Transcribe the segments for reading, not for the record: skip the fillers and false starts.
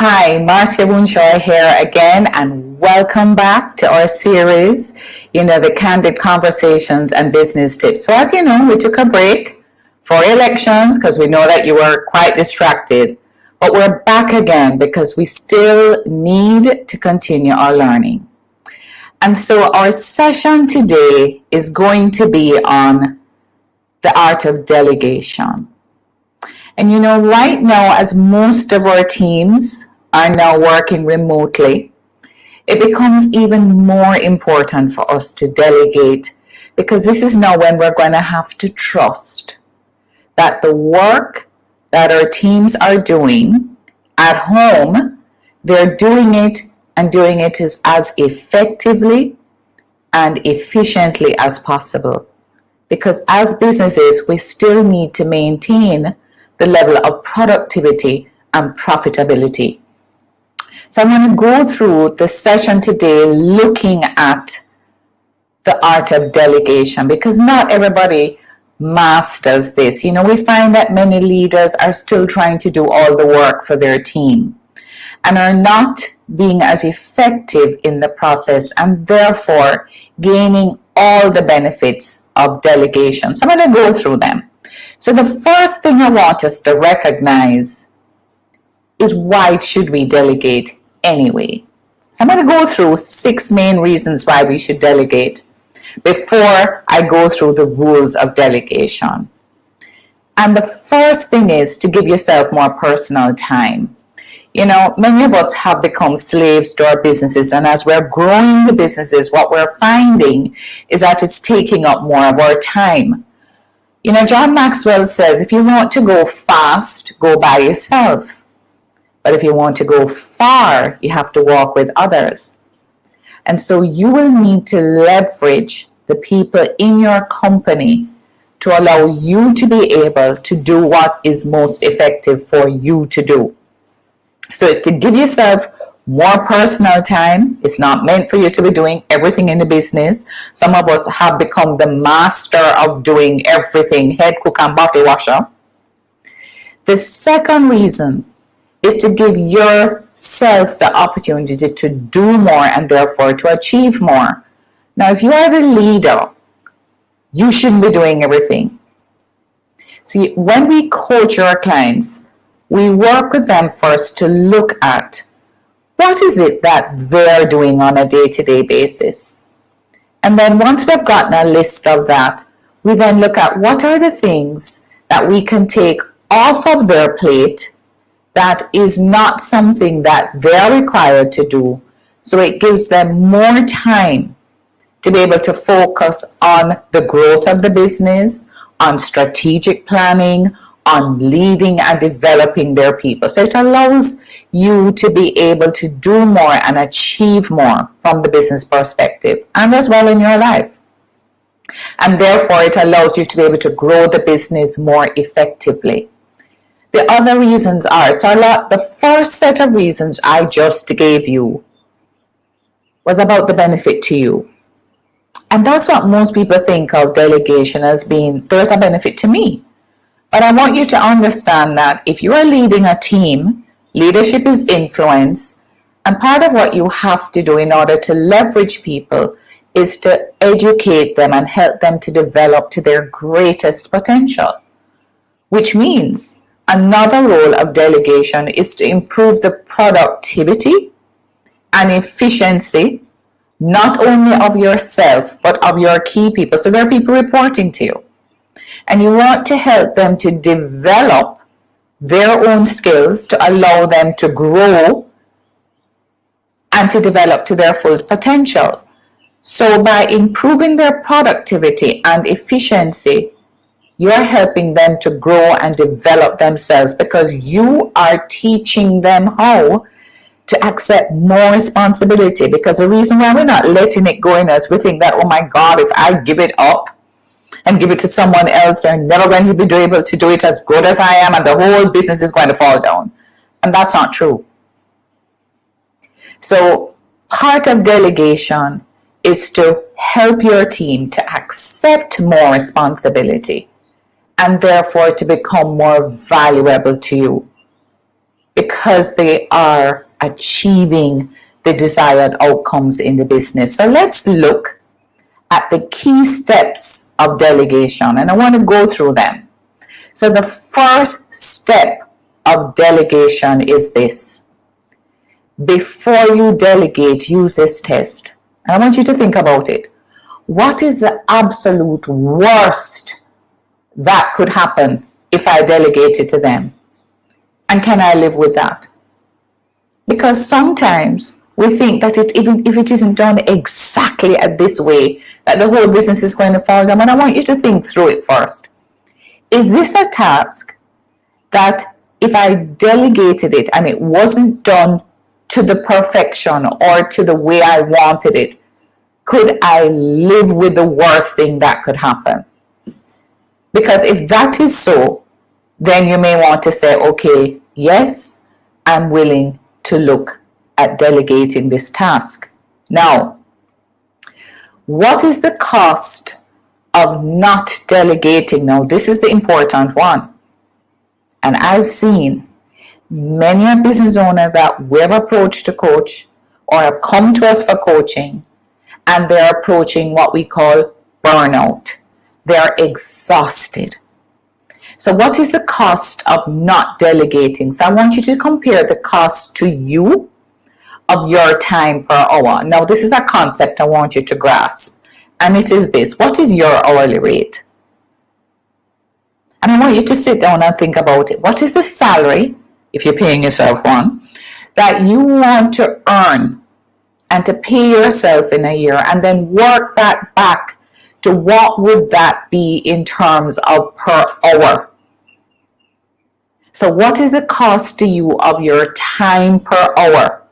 Hi, Marcia here again, and welcome back to our series, the Candid Conversations and Business Tips. So as you know, we took a break for elections because we know that you were quite distracted, but we're back again because we still need to continue our learning. And so our session today is going to be on the art of delegation. And right now, as most of our teams are now working remotely, it becomes even more important for us to delegate, because this is now when we're going to have to trust that the work that our teams are doing at home, they're doing it and doing it as effectively and efficiently as possible. Because as businesses, we still need to maintain the level of productivity and profitability. So I'm going to go through the session today looking at the art of delegation, because not everybody masters this. We find that many leaders are still trying to do all the work for their team and are not being as effective in the process, and therefore gaining all the benefits of delegation. So I'm going to go through them. So the first thing I want us to recognize is, why should we delegate anyway? So I'm going to go through 6 main reasons why we should delegate before I go through the rules of delegation. And the first thing is to give yourself more personal time. Many of us have become slaves to our businesses, and as we're growing the businesses, what we're finding is that it's taking up more of our time. John Maxwell says, if you want to go fast, go by yourself. But if you want to go far, you have to walk with others. And so you will need to leverage the people in your company to allow you to be able to do what is most effective for you to do. So it's to give yourself more personal time. It's not meant for you to be doing everything in the business. Some of us have become the master of doing everything, head cook and bottle washer. The second reason is to give yourself the opportunity to do more and therefore to achieve more. Now, if you are the leader, you shouldn't be doing everything. See, when we coach our clients, we work with them first to look at what is it that they're doing on a day-to-day basis. And then once we've gotten a list of that, we then look at what are the things that we can take off of their plate that is not something that they're required to do. So it gives them more time to be able to focus on the growth of the business, on strategic planning, on leading and developing their people. So it allows you to be able to do more and achieve more from the business perspective, and as well in your life. And therefore it allows you to be able to grow the business more effectively. The other reasons are, the first set of reasons I just gave you was about the benefit to you. And that's what most people think of delegation as being, there's a benefit to me. But I want you to understand that if you are leading a team, leadership is influence, and part of what you have to do in order to leverage people is to educate them and help them to develop to their greatest potential. Which means another role of delegation is to improve the productivity and efficiency, not only of yourself, but of your key people. So there are people reporting to you. And you want to help them to develop their own skills to allow them to grow and to develop to their full potential. So by improving their productivity and efficiency, you are helping them to grow and develop themselves, because you are teaching them how to accept more responsibility. Because the reason why we're not letting it go in us, we think that, oh my God, if I give it up and give it to someone else, they're never going to be able to do it as good as I am, and the whole business is going to fall down. And that's not true. So part of delegation is to help your team to accept more responsibility and therefore to become more valuable to you. because they are achieving the desired outcomes in the business. So let's look at the key steps of delegation, and I want to go through them. So the first step of delegation is this. Before you delegate, use this test. And I want you to think about it. What is the absolute worst that could happen if I delegated to them? And can I live with that? Because sometimes we think that even if it isn't done exactly at this way, that the whole business is going to fall down. And I want you to think through it first. Is this a task that if I delegated it and it wasn't done to the perfection or to the way I wanted it, could I live with the worst thing that could happen? Because if that is so, then you may want to say, okay, yes, I'm willing to look at delegating this task. Now, what is the cost of not delegating? Now, this is the important one. And I've seen many a business owner that we've approached to coach or have come to us for coaching, and they're approaching what we call burnout. They're exhausted. So what is the cost of not delegating? So I want you to compare the cost to you of your time per hour. Now, this is a concept I want you to grasp, and it is this. What is your hourly rate? And I want you to sit down and think about it. What is the salary, if you're paying yourself one, that you want to earn and to pay yourself in a year, and then work that back to what would that be in terms of per hour? So what is the cost to you of your time per hour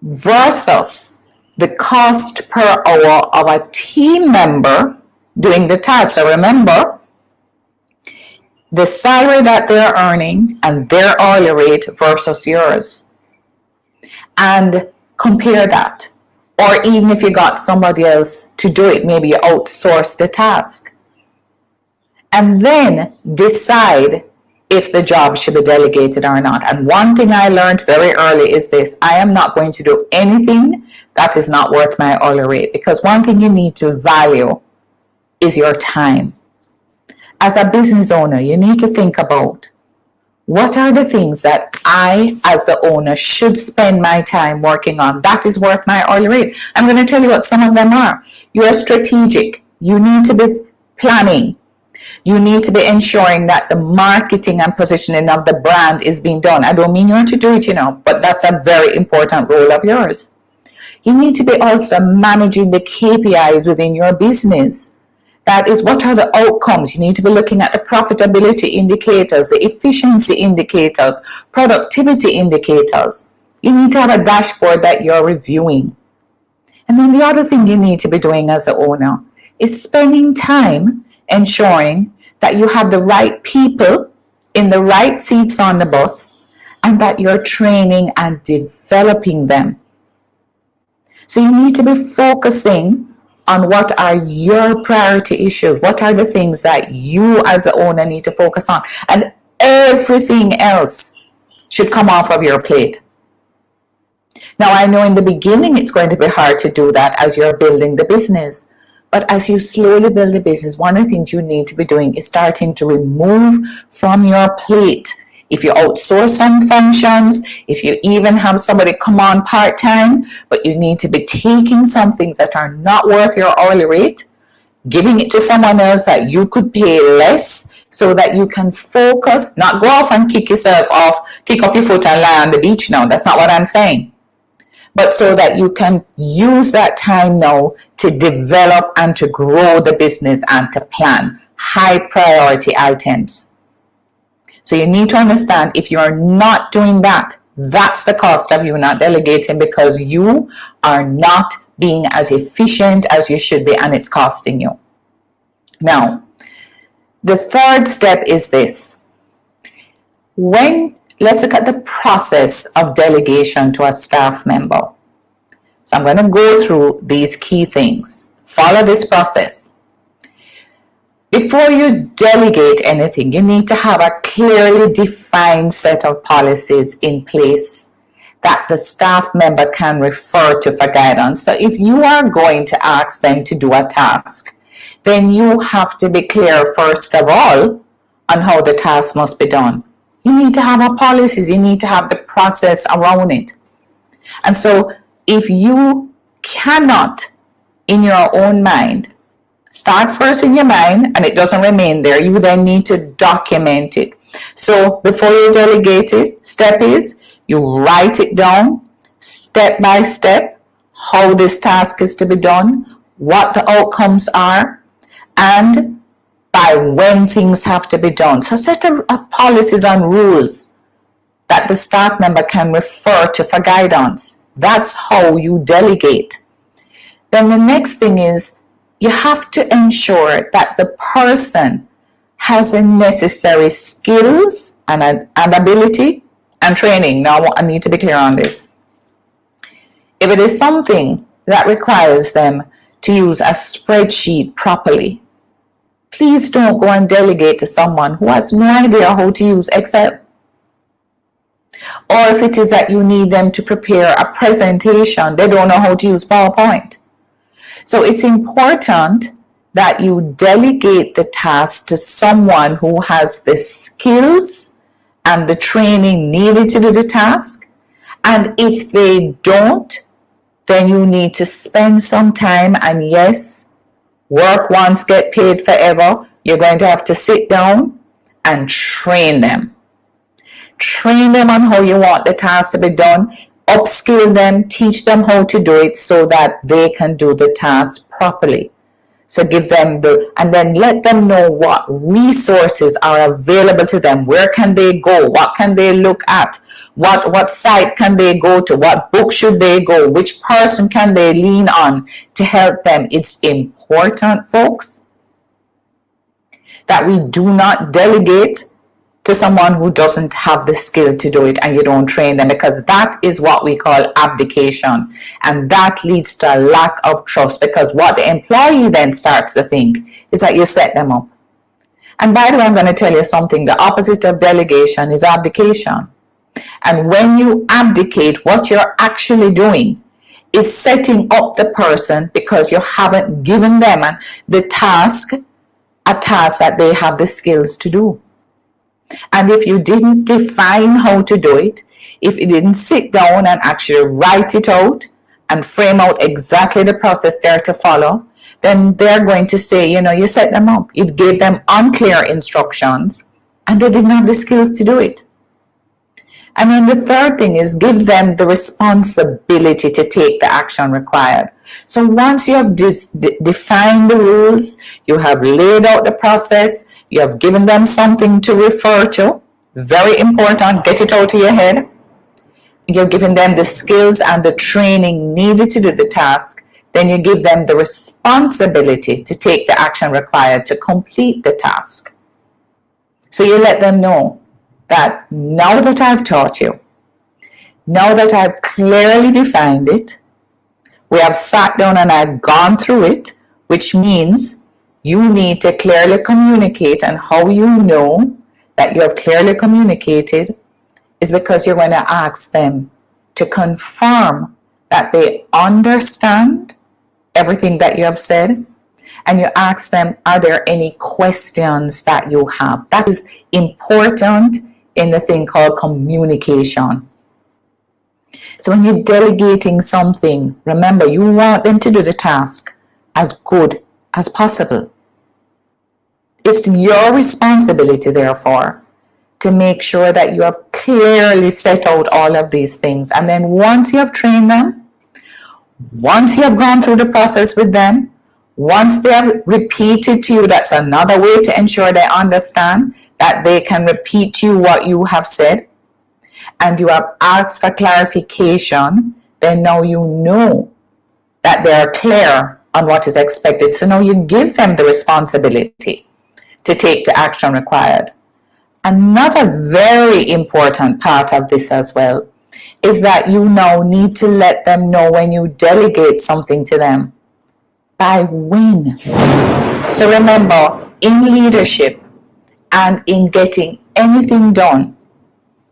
versus the cost per hour of a team member doing the task? So remember, the salary that they're earning and their hourly rate versus yours. And compare that. Or even if you got somebody else to do it, maybe you outsource the task. And then decide if the job should be delegated or not. And one thing I learned very early is this. I am not going to do anything that is not worth my hourly rate. Because one thing you need to value is your time. As a business owner, you need to think about, what are the things that I, as the owner, should spend my time working on that is worth my hourly rate? I'm going to tell you what some of them are. You are strategic. You need to be planning. You need to be ensuring that the marketing and positioning of the brand is being done. I don't mean you to do it, but that's a very important role of yours. You need to be also managing the KPIs within your business. That is, what are the outcomes? You need to be looking at the profitability indicators, the efficiency indicators, productivity indicators. You need to have a dashboard that you're reviewing. And then the other thing you need to be doing as an owner is spending time ensuring that you have the right people in the right seats on the bus and that you're training and developing them. So you need to be focusing on what are your priority issues. What are the things that you as an owner need to focus on? And everything else should come off of your plate. Now, I know in the beginning it's going to be hard to do that as you're building the business. But as you slowly build the business, one of the things you need to be doing is starting to remove from your plate. If you outsource some functions, if you even have somebody come on part-time, but you need to be taking some things that are not worth your hourly rate, giving it to someone else that you could pay less so that you can focus, not go off and kick yourself off, kick up your foot and lie on the beach now. That's not what I'm saying. But so that you can use that time now to develop and to grow the business and to plan high priority items. So you need to understand, if you're not doing that, that's the cost of you not delegating, because you are not being as efficient as you should be, and it's costing you. Now, the third step is this. Let's look at the process of delegation to a staff member. So I'm going to go through these key things. Follow this process. Before you delegate anything, you need to have a clearly defined set of policies in place that the staff member can refer to for guidance. So if you are going to ask them to do a task, then you have to be clear, first of all, on how the task must be done. You need to have a policies, you need to have the process around it. And so if you cannot, in your own mind, start first in your mind and it doesn't remain there, you then need to document it. So before you delegate it, step is you write it down step by step, how this task is to be done, what the outcomes are, and by when things have to be done. So set a policies and rules that the staff member can refer to for guidance. That's how you delegate. Then the next thing is you have to ensure that the person has the necessary skills and ability and training. Now, I need to be clear on this. If it is something that requires them to use a spreadsheet properly, please don't go and delegate to someone who has no idea how to use Excel. Or if it is that you need them to prepare a presentation, they don't know how to use PowerPoint. So it's important that you delegate the task to someone who has the skills and the training needed to do the task. And if they don't, then you need to spend some time, and yes, work once, get paid forever. You're going to have to sit down and train them. Train them on how you want the task to be done. Upskill them, teach them how to do it so that they can do the task properly. So give them and then let them know what resources are available to them. Where can they go? What can they look at? What site can they go to? What book should they go? Which person can they lean on to help them? It's important, folks, that we do not delegate to someone who doesn't have the skill to do it and you don't train them, because that is what we call abdication, and that leads to a lack of trust, because what the employee then starts to think is that you set them up. And by the way, I'm going to tell you something. The opposite of delegation is abdication. And when you abdicate, what you're actually doing is setting up the person because you haven't given them the task, a task that they have the skills to do. And if you didn't define how to do it, if you didn't sit down and actually write it out and frame out exactly the process they're to follow, then they're going to say, you set them up. You gave them unclear instructions and they didn't have the skills to do it. And then the third thing is give them the responsibility to take the action required. So once you have defined the rules, you have laid out the process, you have given them something to refer to, very important, get it out of your head. You're giving them the skills and the training needed to do the task. Then you give them the responsibility to take the action required to complete the task. So you let them know that now that I've taught you, now that I've clearly defined it, we have sat down and I've gone through it, which means you need to clearly communicate, and how you know that you have clearly communicated is because you're going to ask them to confirm that they understand everything that you have said, and you ask them, are there any questions that you have? That is important in the thing called communication. So when you're delegating something, remember, you want them to do the task as good as possible. It's your responsibility, therefore, to make sure that you have clearly set out all of these things. And then once you have trained them, once you have gone through the process with them, once they have repeated to you, that's another way to ensure they understand that they can repeat to you what you have said, and you have asked for clarification, then now you know that they are clear on what is expected. So now you give them the responsibility to take the action required. Another very important part of this as well is that you now need to let them know when you delegate something to them, by when. So remember, in leadership and in getting anything done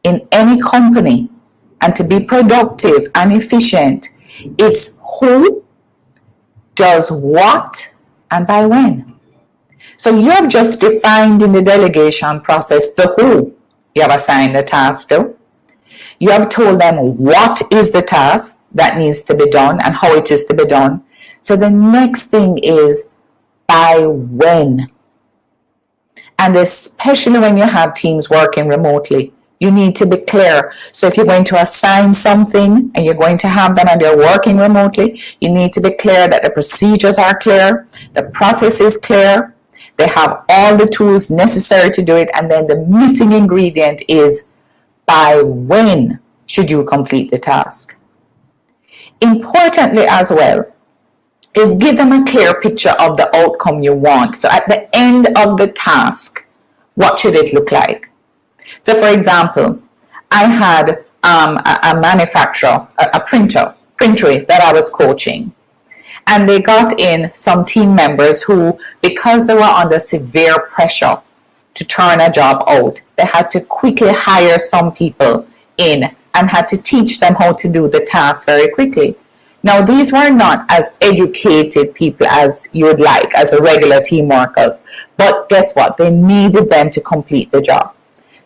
in any company and to be productive and efficient, it's who does what and by when. So you have just defined in the delegation process the who you have assigned the task to. You have told them what is the task that needs to be done and how it is to be done. So the next thing is by when. And especially when you have teams working remotely, you need to be clear. So if you're going to assign something and you're going to have them and they're working remotely, you need to be clear that the procedures are clear, the process is clear, they have all the tools necessary to do it, and then the missing ingredient is by when should you complete the task. Importantly as well, is give them a clear picture of the outcome you want. So at the end of the task, what should it look like? So for example, I had a manufacturer, a printery that I was coaching. And they got in some team members who, because they were under severe pressure to turn a job out, they had to quickly hire some people in and had to teach them how to do the task very quickly. Now, these were not as educated people as you would like, as a regular team workers. But guess what? They needed them to complete the job.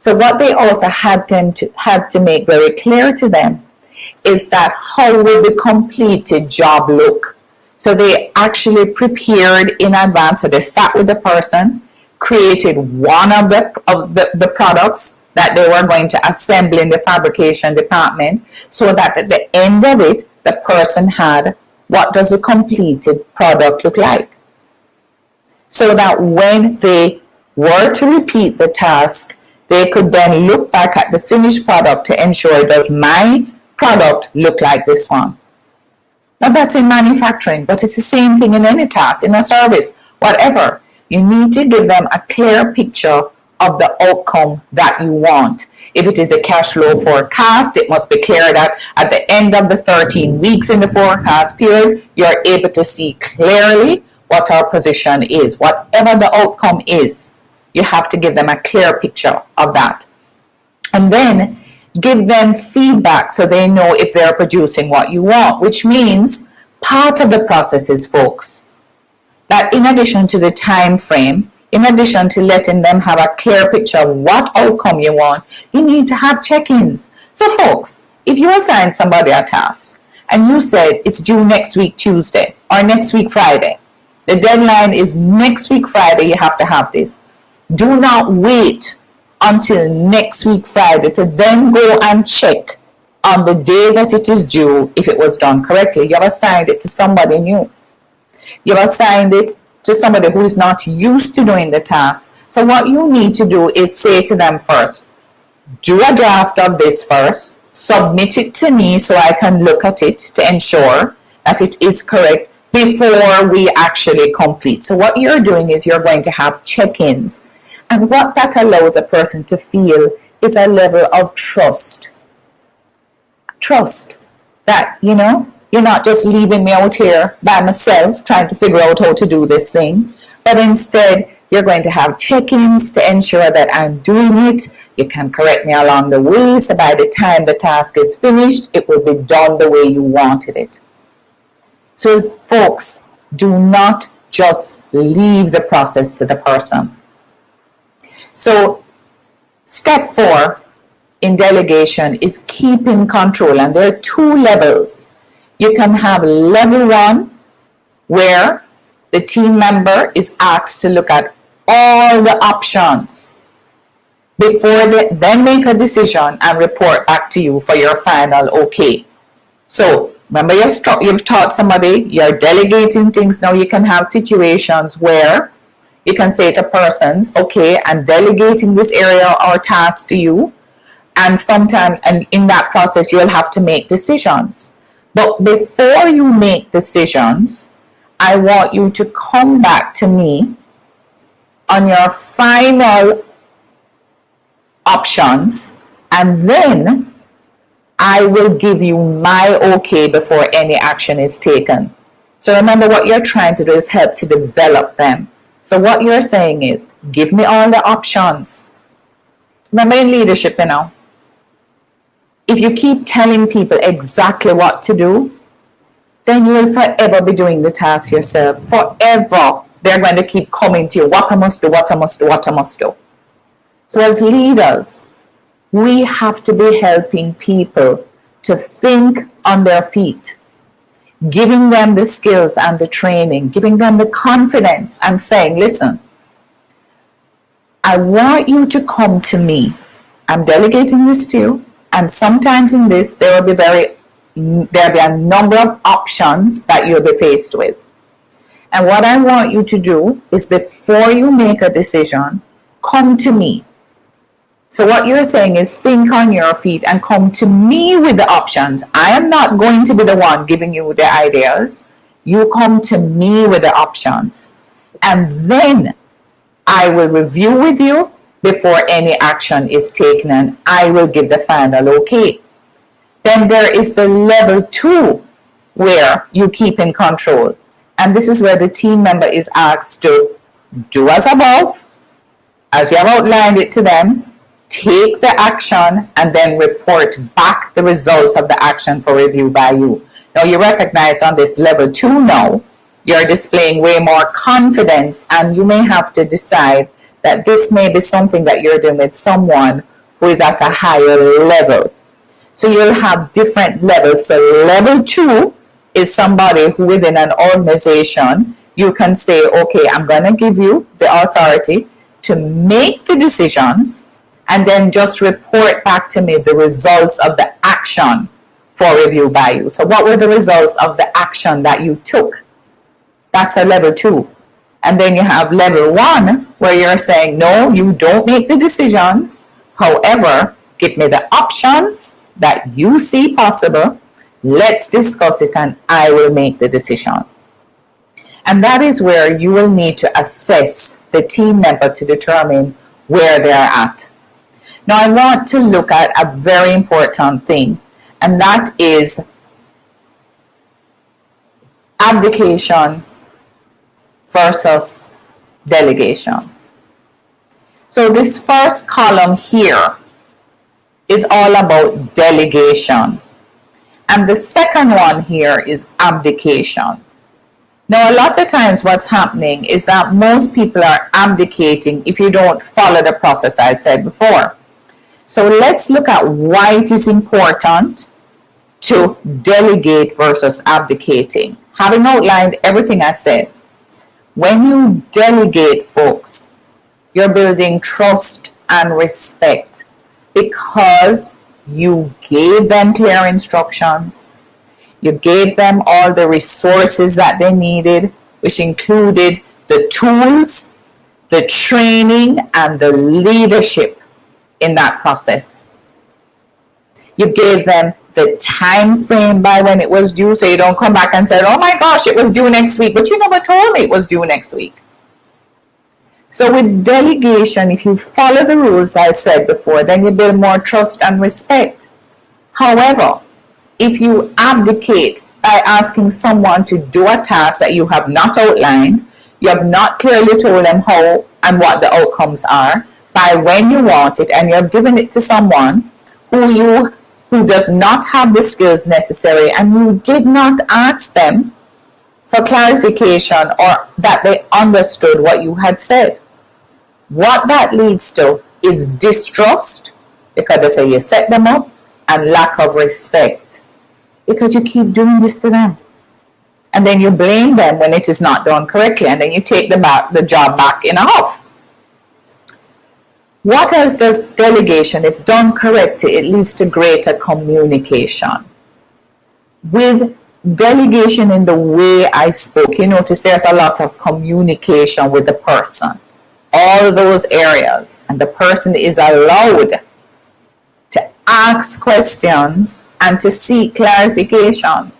So what they also had to make very clear to them is that how will the completed job look? So they actually prepared in advance. So they sat with the person, created one of the products that they were going to assemble in the fabrication department, so that at the end of it, the person had what does a completed product look like. So that when they were to repeat the task, they could then look back at the finished product to ensure, does my product look like this one? Now that's in manufacturing, but it's the same thing in any task, in a service, whatever. You need to give them a clear picture of the outcome that you want. If it is a cash flow forecast, it must be clear that at the end of the 13 weeks in the forecast period, you're able to see clearly what our position is. Whatever the outcome is, you have to give them a clear picture of that. And then give them feedback so they know if they're producing what you want, which means part of the process is, folks, that in addition to the time frame, in addition to letting them have a clear picture of what outcome you want, you need to have check-ins. So folks, if you assign somebody a task and you said it's due next week Tuesday or next week Friday, the deadline is next week Friday, you have to have this. Do not wait until next week Friday to then go and check on the day that it is due if it was done correctly. You have assigned it to somebody new. You have assigned it to somebody who is not used to doing the task. So what you need to do is say to them first, do a draft of this first, submit it to me so I can look at it to ensure that it is correct before we actually complete. So what you're doing is you're going to have check-ins. And what that allows a person to feel is a level of trust. Trust that, you're not just leaving me out here by myself trying to figure out how to do this thing, but instead you're going to have check-ins to ensure that I'm doing it. You can correct me along the way, so by the time the task is finished, it will be done the way you wanted it. So folks, do not just leave the process to the person. So step 4 in delegation is keeping control, and there are 2 levels. You can have level 1, where the team member is asked to look at all the options before they then make a decision and report back to you for your final okay. So remember, you've taught somebody, you're delegating things. Now you can have situations where you can say to persons, okay, I'm delegating this area or task to you. And sometimes, and in that process, you'll have to make decisions. But before you make decisions, I want you to come back to me on your final options, and then I will give you my okay before any action is taken. So remember, what you're trying to do is help to develop them. So what you're saying is, give me all the options. Remember in leadership, if you keep telling people exactly what to do, then you will forever be doing the task yourself. Forever. They're going to keep coming to you. What I must do, what I must do, what I must do. So as leaders, we have to be helping people to think on their feet, giving them the skills and the training, giving them the confidence and saying, listen, I want you to come to me. I'm delegating this to you. And sometimes in this, there'll be a number of options that you'll be faced with. And what I want you to do is before you make a decision, come to me. So what you're saying is think on your feet and come to me with the options. I am not going to be the one giving you the ideas. You come to me with the options. And then I will review with you before any action is taken and I will give the final okay. Then there is the level 2 where you keep in control. And this is where the team member is asked to do as above, as you have outlined it to them, take the action, and then report back the results of the action for review by you. Now you recognize on this level 2 now, you're displaying way more confidence, and you may have to decide that this may be something that you're doing with someone who is at a higher level. So you'll have different levels. So level 2 is somebody who within an organization, you can say, okay, I'm going to give you the authority to make the decisions and then just report back to me the results of the action for review by you. So what were the results of the action that you took? That's a level 2. And then you have level 1 where you're saying, no, you don't make the decisions. However, give me the options that you see possible. Let's discuss it and I will make the decision. And that is where you will need to assess the team member to determine where they're at. Now I want to look at a very important thing, and that is abdication versus delegation. So this first column here is all about delegation. And the second one here is abdication. Now, a lot of times what's happening is that most people are abdicating if you don't follow the process I said before. So let's look at why it is important to delegate versus abdicating. Having outlined everything I said, when you delegate, folks, you're building trust and respect because you gave them clear instructions. You gave them all the resources that they needed, which included the tools, the training, and the leadership in that process. You gave them the time frame by when it was due, so you don't come back and say, oh my gosh, it was due next week, but you never told me it was due next week. So with delegation, if you follow the rules I said before, then you build more trust and respect. However, if you abdicate by asking someone to do a task that you have not outlined, you have not clearly told them how and what the outcomes are, by when you want it, and you have given it to someone who does not have the skills necessary, and you did not ask them for clarification or that they understood what you had said. What that leads to is distrust, because they say you set them up, and lack of respect, because you keep doing this to them. And then you blame them when it is not done correctly, and then you take the job back in a huff. What else does delegation, if done correctly, it leads to greater communication. With delegation in the way I spoke, you notice there's a lot of communication with the person. All those areas, and the person is allowed to ask questions and to seek clarification.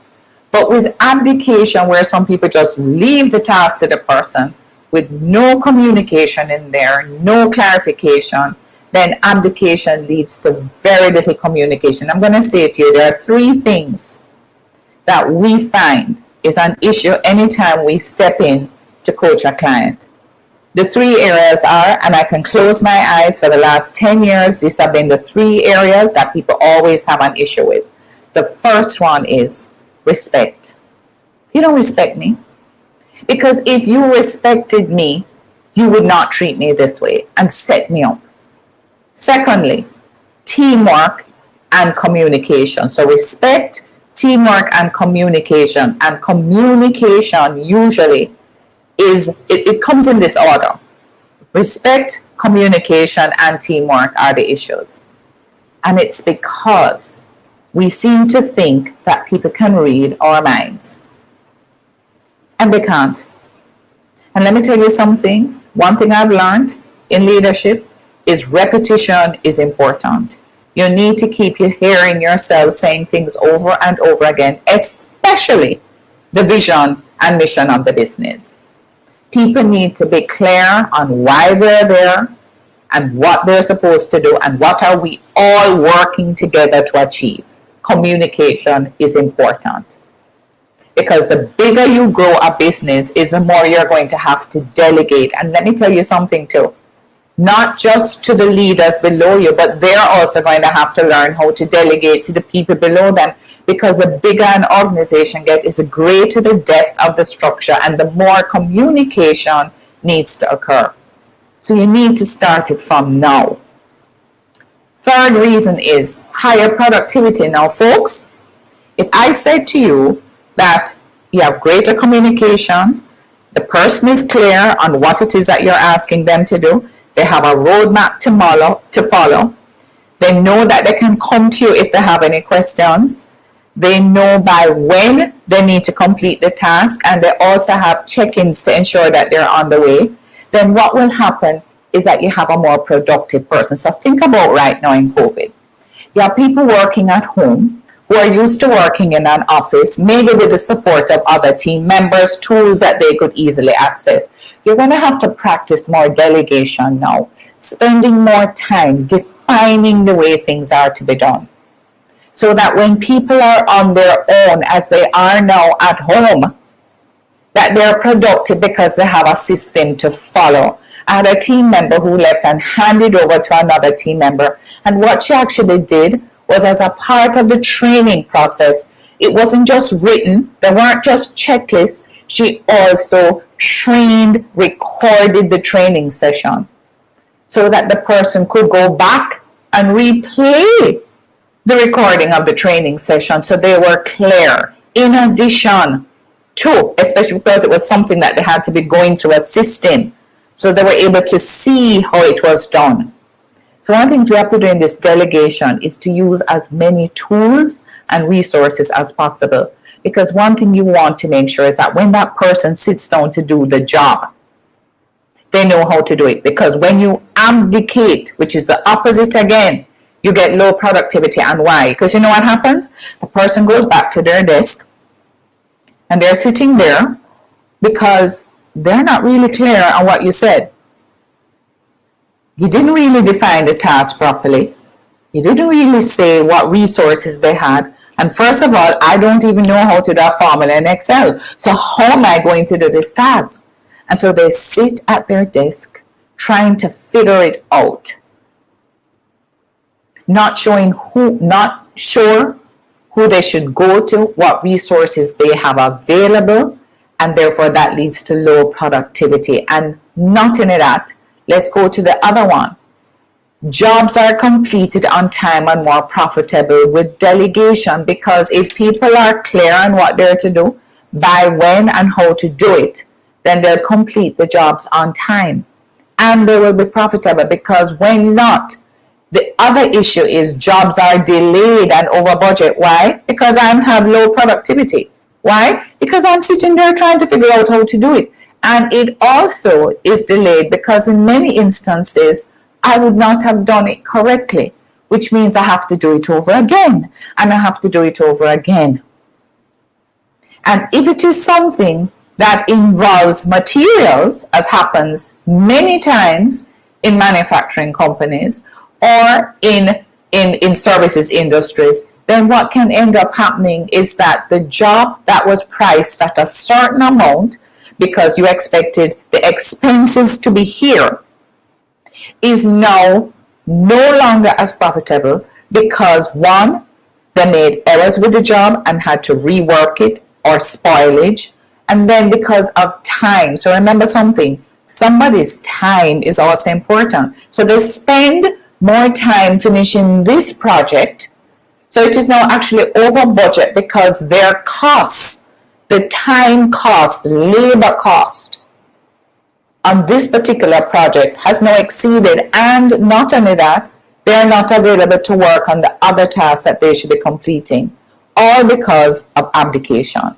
But with abdication, where some people just leave the task to the person with no communication in there, no clarification, then abdication leads to very little communication. I'm going to say to you, there are 3 things that we find is an issue anytime we step in to coach a client. The three areas are, and I can close my eyes, for the last 10 years, these have been the three areas that people always have an issue with. The first one is respect. You don't respect me. Because if you respected me, you would not treat me this way and set me up. Secondly, teamwork and communication. So respect, teamwork, and communication. And communication usually it comes in this order. Respect, communication, and teamwork are the issues. And it's because we seem to think that people can read our minds. And they can't. And let me tell you something. One thing I've learned in leadership is repetition is important. You need to keep hearing yourself saying things over and over again, especially the vision and mission of the business. People need to be clear on why they're there and what they're supposed to do and what are we all working together to achieve. Communication is important. Because the bigger you grow a business is the more you're going to have to delegate. And let me tell you something too. Not just to the leaders below you, but they're also going to have to learn how to delegate to the people below them. Because the bigger an organization gets, is the greater the depth of the structure and the more communication needs to occur. So you need to start it from now. Third reason is higher productivity. Now, folks, if I said to you that you have greater communication, the person is clear on what it is that you're asking them to do, they have a roadmap to follow, they know that they can come to you if they have any questions, they know by when they need to complete the task, and they also have check-ins to ensure that they're on the way, then what will happen is that you have a more productive person. So think about right now in COVID. You have people working at home who are used to working in an office, maybe with the support of other team members, tools that they could easily access. You're going to have to practice more delegation now, spending more time defining the way things are to be done. So that when people are on their own, as they are now at home, that they're productive because they have a system to follow. I had a team member who left and handed over to another team member. And what she actually did was, as a part of the training process, it wasn't just written, there weren't just checklists, she also trained, recorded the training session so that the person could go back and replay the recording of the training session so they were clear. In addition to, especially because it was something that they had to be going through a system, so they were able to see how it was done. So one of the things we have to do in this delegation is to use as many tools and resources as possible. Because one thing you want to make sure is that when that person sits down to do the job, they know how to do it. Because when you abdicate, which is the opposite again, you get low productivity. And why? Because you know what happens? The person goes back to their desk and they're sitting there because they're not really clear on what you said. You didn't really define the task properly. You didn't really say what resources they had. And first of all, I don't even know how to do a formula in Excel. So how am I going to do this task? And so they sit at their desk trying to figure it out. Not sure who they should go to, what resources they have available, and therefore that leads to low productivity. And not only that, let's go to the other one. Jobs are completed on time and more profitable with delegation, because if people are clear on what they're to do, by when and how to do it, then they'll complete the jobs on time and they will be profitable. Because when not, the other issue is jobs are delayed and over budget. Why? Because I have low productivity. Why? Because I'm sitting there trying to figure out how to do it. And it also is delayed because in many instances, I would not have done it correctly, which means I have to do it over again, and I have to do it over again. And if it is something that involves materials, as happens many times in manufacturing companies or in services industries, then what can end up happening is that the job that was priced at a certain amount because you expected the expenses to be here is now no longer as profitable because one, they made errors with the job and had to rework it or spoilage, and then because of time. So remember something, somebody's time is also important. So they spend more time finishing this project. So it is now actually over budget because their costs, the time cost, labor cost on this particular project has now exceeded, and not only that, they're not available to work on the other tasks that they should be completing, all because of abdication.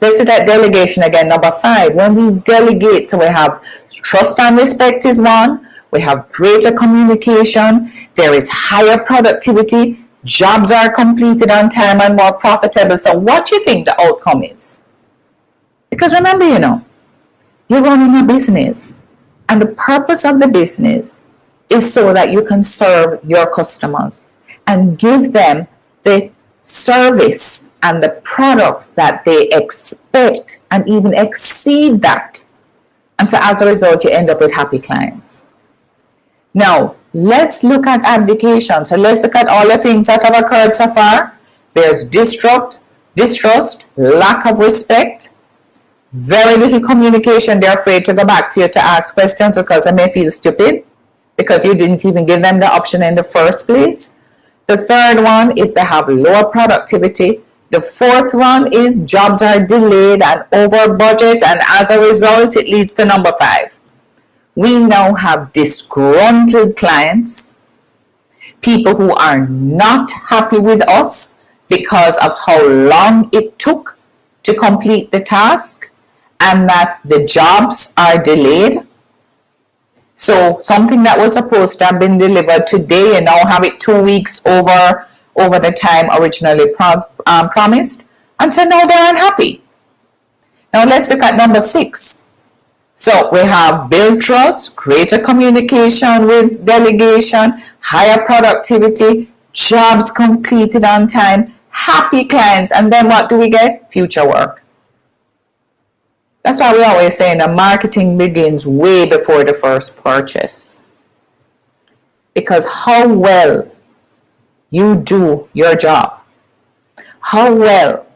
Let's look at delegation again, number 5. When we delegate, so we have trust and respect is one, we have greater communication, there is higher productivity, jobs are completed on time and more profitable. So what do you think the outcome is? Because remember, you're running a business, and the purpose of the business is so that you can serve your customers and give them the service and the products that they expect and even exceed that. And so as a result, you end up with happy clients. Now, let's look at abdication. So let's look at all the things that have occurred so far. There's distrust, lack of respect, very little communication. They're afraid to go back to you to ask questions because they may feel stupid because you didn't even give them the option in the first place. The third one is they have lower productivity. The fourth one is jobs are delayed and over budget, and as a result, it leads to number 5. We now have disgruntled clients, people who are not happy with us because of how long it took to complete the task, and that the jobs are delayed. So something that was supposed to have been delivered today, and now have it 2 weeks over the time originally promised. And so now they're unhappy. Now let's look at number 6. So we have build trust, greater communication with delegation, higher productivity, jobs completed on time, happy clients, and then what do we get? Future work. That's why we always say that marketing begins way before the first purchase. Because how well you do your job, how well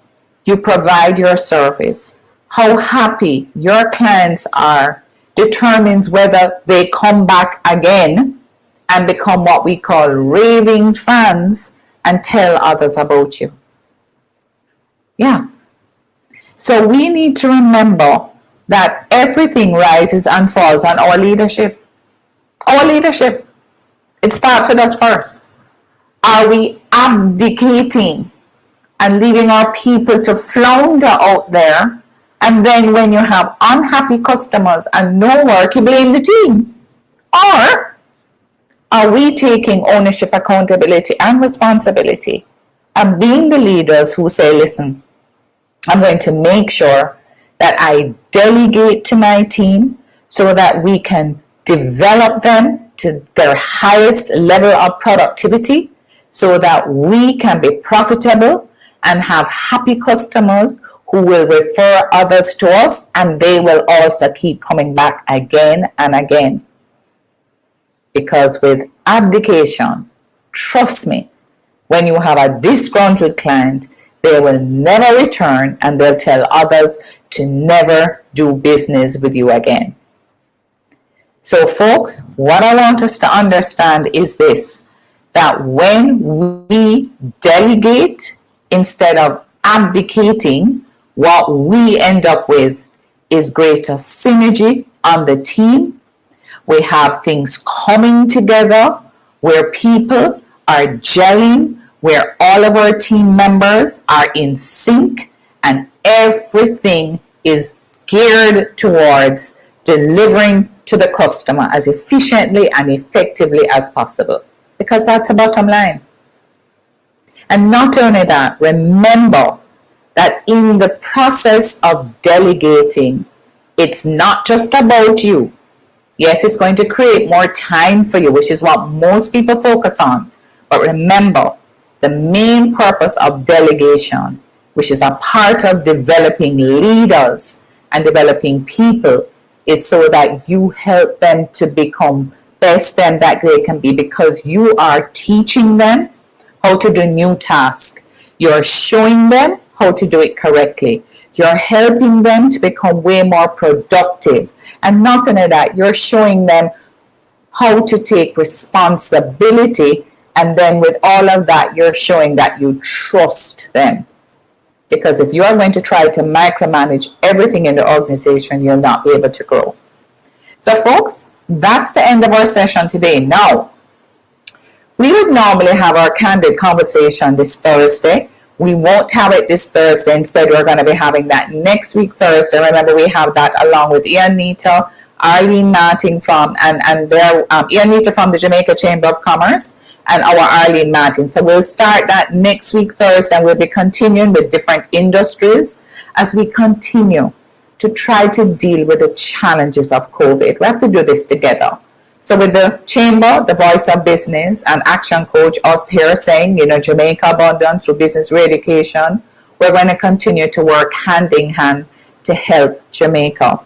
you provide your service, how happy your clients are determines whether they come back again and become what we call raving fans and tell others about you. Yeah. So we need to remember that everything rises and falls on our leadership. Our leadership. It starts with us first. Are we abdicating and leaving our people to flounder out there? And then when you have unhappy customers and no work, you blame the team? Or are we taking ownership, accountability, and responsibility and being the leaders who say, listen, I'm going to make sure that I delegate to my team so that we can develop them to their highest level of productivity so that we can be profitable and have happy customers who will refer others to us, and they will also keep coming back again and again. Because with abdication, trust me, when you have a disgruntled client, they will never return and they'll tell others to never do business with you again. So folks, what I want us to understand is this, that when we delegate instead of abdicating, what we end up with is greater synergy on the team. We have things coming together where people are gelling, where all of our team members are in sync, and everything is geared towards delivering to the customer as efficiently and effectively as possible, because that's the bottom line. And not only that, remember that in the process of delegating, it's not just about you. Yes, it's going to create more time for you, which is what most people focus on. But remember, the main purpose of delegation, which is a part of developing leaders, and developing people is so that you help them to become best them that they can be, because you are teaching them how to do new tasks. You're showing them how to do it correctly. You're helping them to become way more productive. And not only that, you're showing them how to take responsibility. And then with all of that, you're showing that you trust them. Because if you are going to try to micromanage everything in the organization, you'll not be able to grow. So folks, that's the end of our session today. Now, we would normally have our candid conversation this Thursday. We won't have it this Thursday. Instead, we're going to be having that next week, Thursday. Remember, we have that along with Ian Nita, Arlene Martin from, and their, Ian Nita from the Jamaica Chamber of Commerce, and our Arlene Martin. So we'll start that next week, Thursday, and we'll be continuing with different industries as we continue to try to deal with the challenges of COVID. We have to do this together. So with the Chamber, the Voice of Business, and ActionCOACH, us here saying, Jamaica Abundance through Business Re-Education, we're going to continue to work hand in hand to help Jamaica.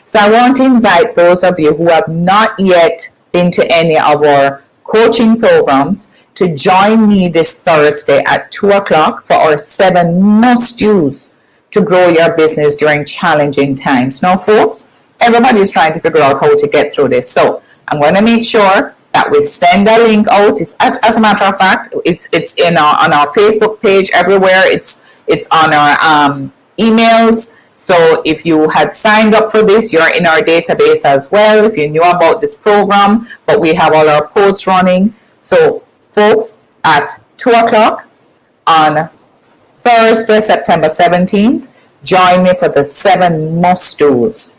So I want to invite those of you who have not yet been to any of our coaching programs to join me this Thursday at 2 o'clock for our 7 must-dos to grow your business during challenging times. Now, folks, everybody is trying to figure out how to get through this. So I'm going to make sure that we send a link out. As a matter of fact, it's in on our Facebook page everywhere. It's on our emails. So if you had signed up for this, you're in our database as well. If you knew about this program, but we have all our posts running. So folks, at 2 o'clock on Thursday, September 17th, join me for the 7 must-dos.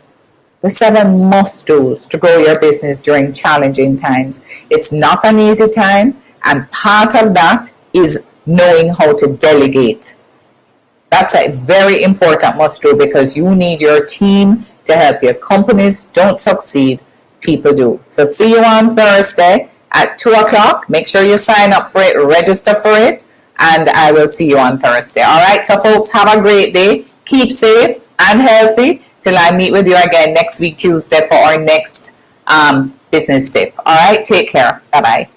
The 7 must-dos to grow your business during challenging times. It's not an easy time, and part of that is knowing how to delegate. That's a very important must-do, because you need your team to help you. Companies don't succeed, people do. So see you on Thursday at 2 o'clock. Make sure you sign up for it, register for it, and I will see you on Thursday. All right, so folks, have a great day. Keep safe and healthy till I meet with you again next week, Tuesday, for our next business tip. All right, take care. Bye-bye.